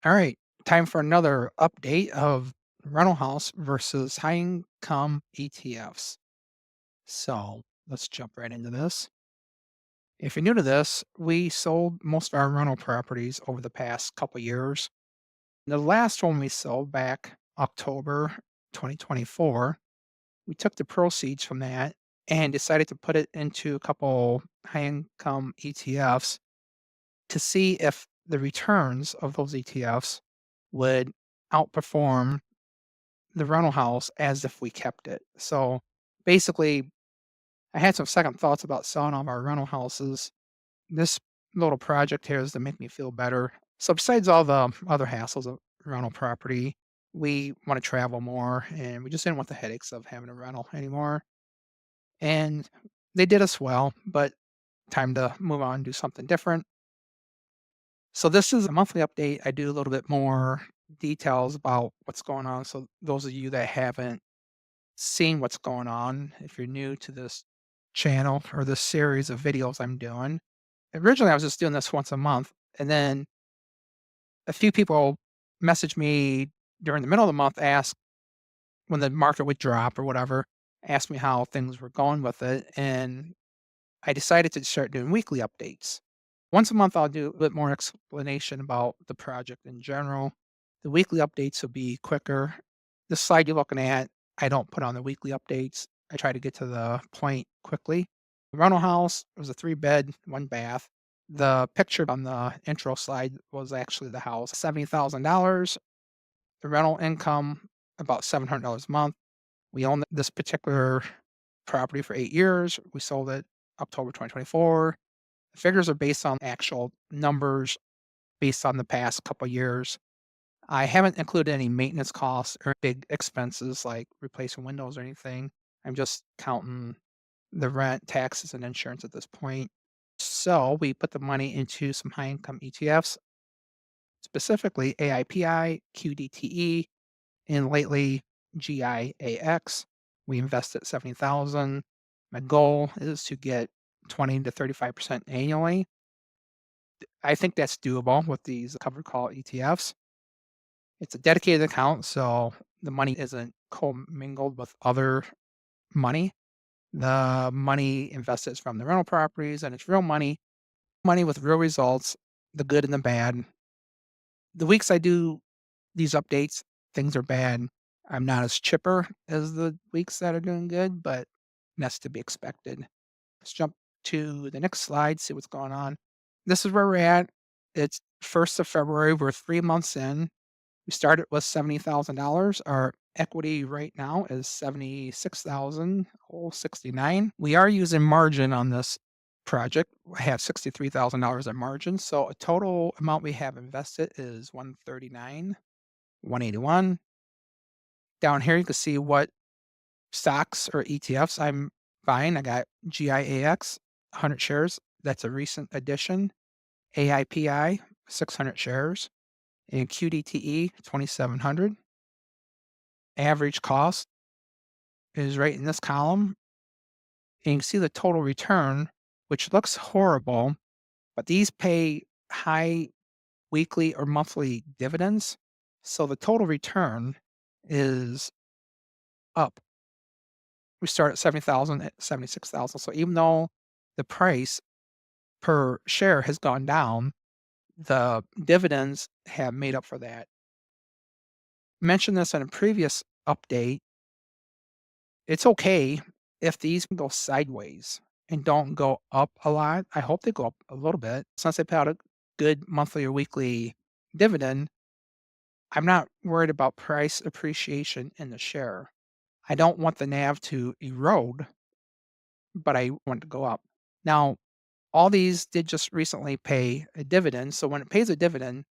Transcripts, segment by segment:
All right, time for another update of rental house versus high income ETFs. So let's jump right into this. If you're new to this, we sold most of our rental properties over the past couple years. The last one we sold back October 2024, we took the proceeds from that and decided to put it into a couple high income ETFs to see if the returns of those ETFs would outperform the rental house as if we kept it. So basically, I had some second thoughts about selling all of our rental houses. This little project here is to make me feel better. So besides all the other hassles of rental property, we want to travel more and we just didn't want the headaches of having a rental anymore. And they did us well, but time to move on and do something different. So this is a monthly update. I do a little bit more details about what's going on. So those of you that haven't seen what's going on, if you're new to this channel or this series of videos I'm doing, originally I was just doing this once a month, and then a few people messaged me during the middle of the month, asked when the market would drop or whatever, asked me how things were going with it, and I decided to start doing weekly updates. Once a month, I'll do a bit more explanation about the project in general. The weekly updates will be quicker. The slide you're looking at, I don't put on the weekly updates. I try to get to the point quickly. The rental house was a 3-bed, 1 bath. The picture on the intro slide was actually the house, $70,000. The rental income, about $700 a month. We own this particular property for 8 years. We sold it October 2024. The figures are based on actual numbers based on the past couple years. I haven't included any maintenance costs or big expenses like replacing windows or anything. I'm just counting the rent, taxes, and insurance at this point. So we put the money into some high income ETFs, specifically AIPI, QDTE, and lately GIAX. We invested 70,000. My goal is to get 20 to 35% annually. I think that's doable with these covered call ETFs. It's a dedicated account, so the money isn't commingled with other money. The money invested is from the rental properties and it's real money, money with real results, the good and the bad. The weeks I do these updates, things are bad. I'm not as chipper as the weeks that are doing good, but that's to be expected. Let's jump to the next slide, see what's going on. This is where we're at. It's 1st of February. We're 3 months in. We started with $70,000. Our equity right now is 76,069. We are using margin on this project. I have $63,000 in margin, so a total amount we have invested is 139, 181. Down here you can see what stocks or ETFs I'm buying. I got GIAX, 100 shares. That's a recent addition. AIPI, 600 shares. And QDTE, 2,700. Average cost is right in this column. And you can see the total return, which looks horrible, but these pay high weekly or monthly dividends. So the total return is up. We start at 70,000 at 76,000. So even though the price per share has gone down, the dividends have made up for that. Mentioned this in a previous update. It's okay if these go sideways and don't go up a lot. I hope they go up a little bit. Since they pay out a good monthly or weekly dividend, I'm not worried about price appreciation in the share. I don't want the NAV to erode, but I want it to go up. Now, all these did just recently pay a dividend. So when it pays a dividend,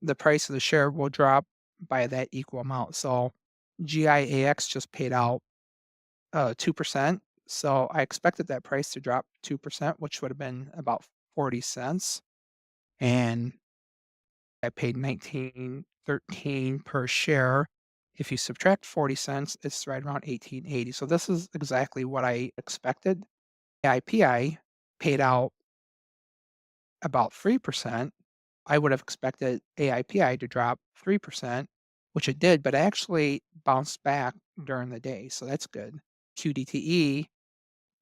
the price of the share will drop by that equal amount. So GIAX just paid out 2%. So I expected that price to drop 2%, which would have been about 40 cents. And I paid 19.13 per share. If you subtract 40 cents, it's right around 18.80. So this is exactly what I expected. IPI paid out about 3%. I would have expected AIPI to drop 3%, which it did, but it actually bounced back during the day, so that's good. QDTE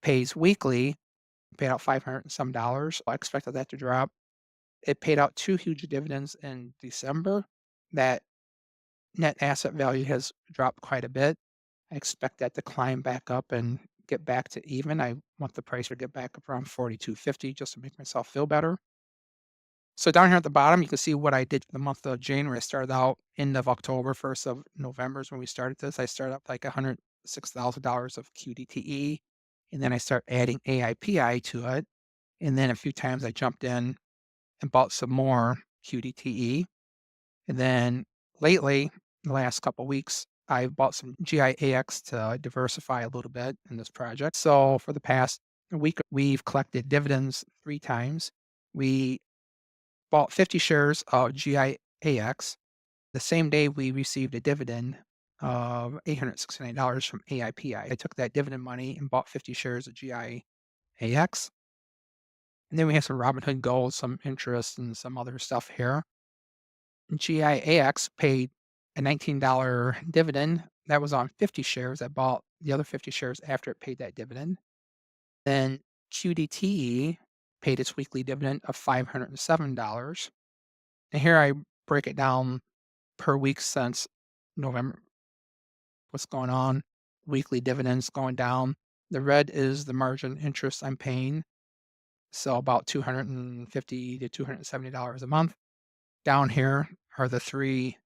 pays weekly, paid out 500 and some dollars. I expected that to drop. It paid out 2 huge dividends in December. That net asset value has dropped quite a bit. I expect that to climb back up and get back to even. I want the price to get back up around 42.50 just to make myself feel better. So down here at the bottom, you can see what I did for the month of January. I started out end of October, 1st of November is when we started this. I started up like $106,000 of QDTE, and then I start adding AIPI to it. And then a few times I jumped in and bought some more QDTE. And then lately, the last couple of weeks, I bought some GIAX to diversify a little bit in this project. So for the past week, we've collected dividends 3 times. We bought 50 shares of GIAX. The same day we received a dividend of $869 from AIPI. I took that dividend money and bought 50 shares of GIAX. And then we have some Robinhood Gold, some interest, and some other stuff here. GIAX paid a $19 dividend. That was on 50 shares. I bought the other 50 shares after it paid that dividend. Then QDTE paid its weekly dividend of $507. And here I break it down per week since November. What's going on? Weekly dividends going down. The red is the margin interest I'm paying. So about $250 to $270 a month. Down here are the 3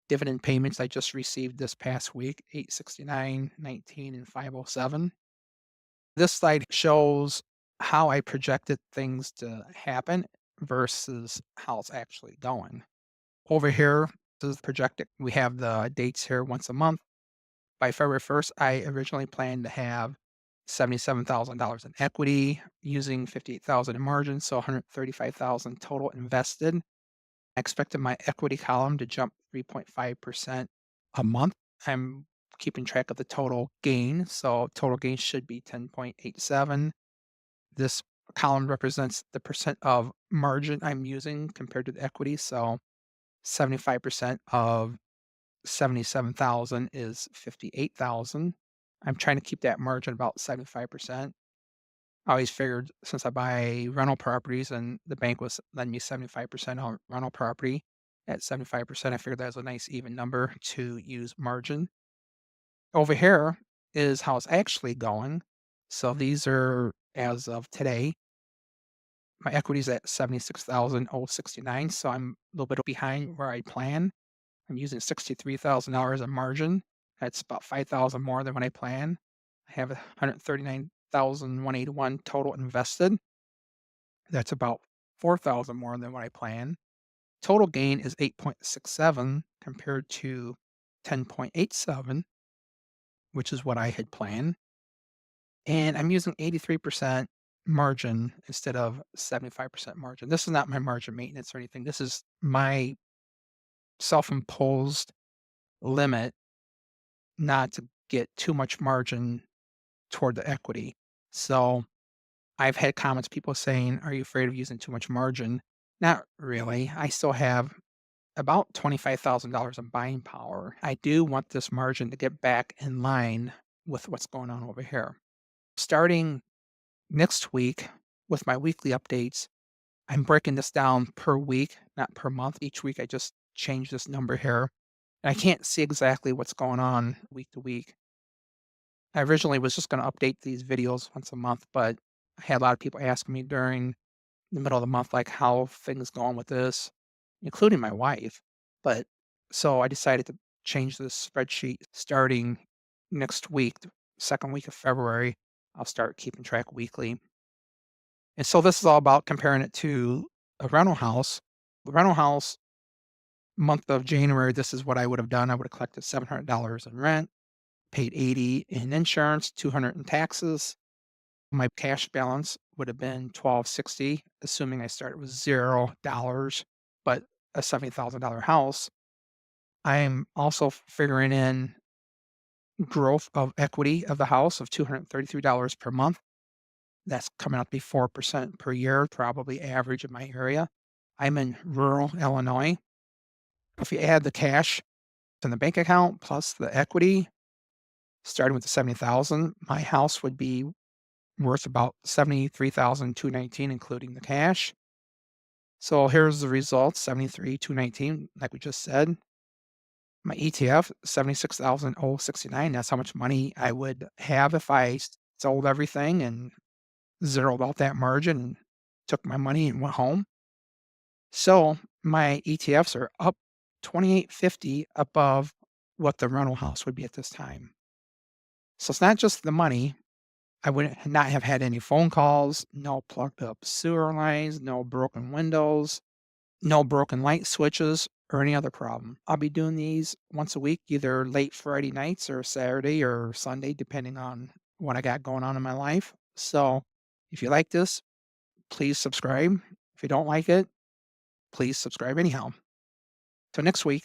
dividend payments I just received this past week, 869, 19, and 507. This slide shows how I projected things to happen versus how it's actually going. Over here, this is projected. We have the dates here once a month. By February 1st, I originally planned to have $77,000 in equity using 58,000 in margin, so 135,000 total invested. I expected my equity column to jump 3.5% a month. I'm keeping track of the total gain, so total gain should be 10.87. This column represents the percent of margin I'm using compared to the equity, so 75% of 77,000 is 58,000. I'm trying to keep that margin about 75%. I always figured since I buy rental properties and the bank was lending me 75% on rental property, at 75%, I figured that was a nice even number to use margin. Over here is how it's actually going. So these are as of today. My equity is at 76,069, so I'm a little bit behind where I plan. I'm using $63,000 of margin. That's about 5,000 more than what I planned. I have 139,181 total invested. That's about 4,000 more than what I planned. Total gain is 8.67 compared to 10.87, which is what I had planned. And I'm using 83% margin instead of 75% margin. This is not my margin maintenance or anything. This is my self-imposed limit not to get too much margin toward the equity. So I've had comments, people saying, "Are you afraid of using too much margin?" Not really. I still have about $25,000 in buying power. I do want this margin to get back in line with what's going on over here. Starting next week with my weekly updates, I'm breaking this down per week, not per month. Each week I just change this number here. And I can't see exactly what's going on week to week. I originally was just going to update these videos once a month, but I had a lot of people asking me during the middle of the month, like how things going with this, including my wife. But so I decided to change this spreadsheet starting next week, the second week of February. I'll start keeping track weekly. And so this is all about comparing it to a rental house. The rental house month of January, this is what I would have done. I would have collected $700 in rent, paid 80 in insurance, 200 in taxes. My cash balance would have been 1,260, assuming I started with $0, but a $70,000 house. I'm also figuring in growth of equity of the house of $233 per month. That's coming out to be 4% per year, probably average in my area. I'm in rural Illinois. If you add the cash in the bank account plus the equity, starting with the 70,000, my house would be worth about 73,219, including the cash. So here's the results, 73,219, like we just said. My ETF, 76,069. That's how much money I would have if I sold everything and zeroed out that margin and took my money and went home. So my ETFs are up 2850 above what the rental house would be at this time. So it's not just the money. I would not have had any phone calls, no plugged up sewer lines, no broken windows, no broken light switches, or any other problem. I'll be doing these once a week, either late Friday nights or Saturday or Sunday, depending on what I got going on in my life. So if you like this, please subscribe. If you don't like it, please subscribe anyhow. Till next week.